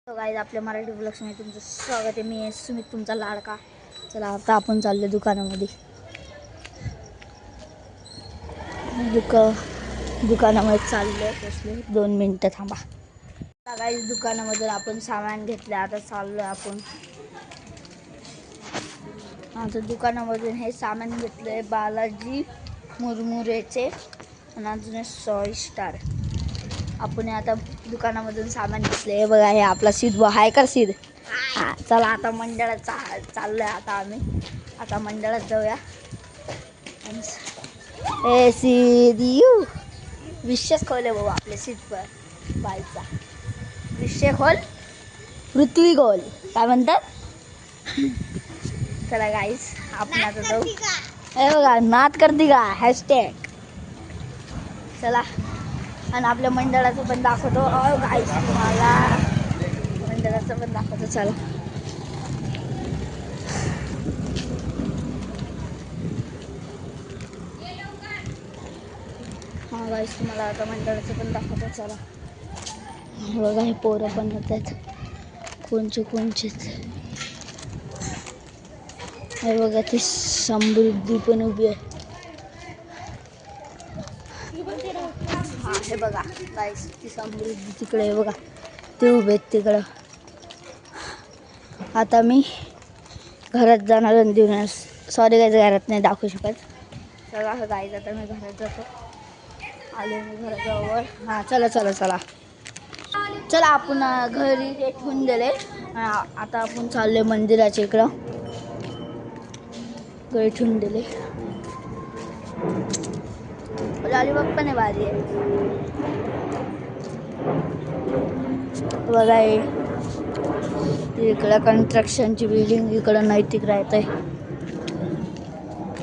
तो गाईज आपल्या मराठी ब्लॉग्समध्ये तुमचं स्वागत आहे. मी सुमित तुमचा लाडका. चला आता आपण चाललो दुकानामध्ये. दुकानामध्ये चाललो पोचलो. 2 मिनटं थांबा. गाईज दुकानामधून आपण सामान घेतलं. आता चाललो आपण. आता दुकानामधून हे सामान घेतलंय बालाजी मुरमुरेचे आणि अजून सॉय स्टार. आपण आता दुकानामधून सामान घेतले. बघा हे आपला सिद्ध आहे का सिद्ध. हां चला आता मंडळात चाललोय. आता मंडळात जाऊया. ए सिद्ध यू विशेष खोल आहे भाऊ आपले सिद्ध बाईचा विषय खोल पृथ्वी गोल काय म्हणतात. चला गाईस आपण आता जाऊ. हे बघा नाद करते का हॅशटॅग. चला आणि आपल्या मंडळाचं पण दाखवतो. गाईस तुम्हाला मंडळाचं पण दाखवतो. चला हां गाईस तुम्हाला आता मंडळाचं पण दाखवतो. चला बघा हे पोरं पण होत आहेत. कोणचेच हे बघा ती समृद्धी पण उभी आहे. हां हे बघा गाईस ती समृद्धी तिकडे आहे बघा. ते उभे आहेत तिकडं. आता मी घरात जाणार आणि देणार. सॉरी गाईज घरात नाही दाखवू शकत. चला गाईज आता मी घरात जातो. आले मी घराजवळ. हां चला आपण घरी ते ठेवून दिले. आता आपण चाललोय मंदिराच्या इकडं. घरी ठेवून दिले. लॉलीपॉप पण आहे भारी आहे बघा. इकडं कन्स्ट्रक्शनची बिल्डिंग इकडं नैतिक राहत आहे.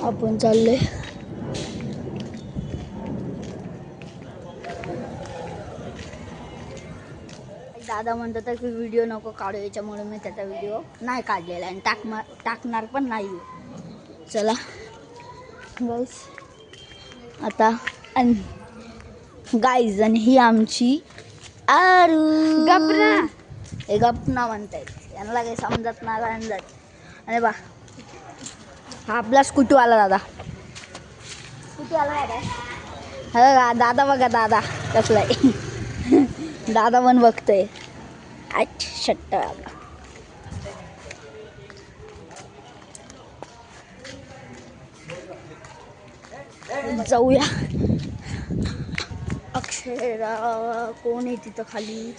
आपण चाललोय. दादा म्हणतात की व्हिडिओ नको काढू. याच्यामुळे मी त्याचा व्हिडिओ नाही काढलेला आणि टाकणार पण नाही. चला गाईज आता गाईज आणि ही आमची आरू गपना. हे गपना म्हणतायत. यांना काही समजत नाही. अरे बा हा आपला स्कूटीवाला दादा. हा दादा बघा दादा कसला आहे. दादा पण बघतोय. शट्ट जाऊया. अक्षरा कोण आहे तिथं खाली.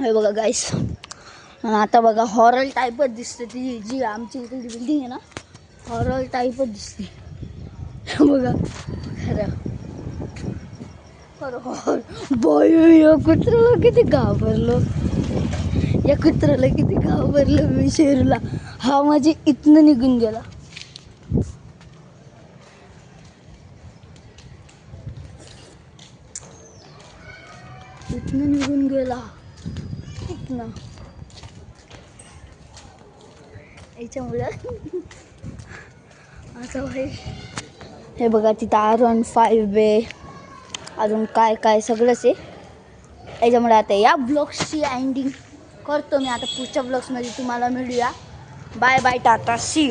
हे बघा गाईस आता बघा हॉरर टाईपच दिसते. ती जी आमची इकडे बिल्डिंग आहे ना हॉरर टाईपच दिसते. बघा खरं बाय या कुत्र्याला किती घाबरलं. मी शेरूला हा माझी इथनं निघून गेला. याच्यामुळे असं हे बघा तिथं R15 आहे. अजून काय सगळंच आहे. याच्यामुळे आता या ब्लॉग्सची एंडिंग करतो मी. आता पुढच्या ब्लॉग्समध्ये तुम्हाला मिळूया. Bye tata see you.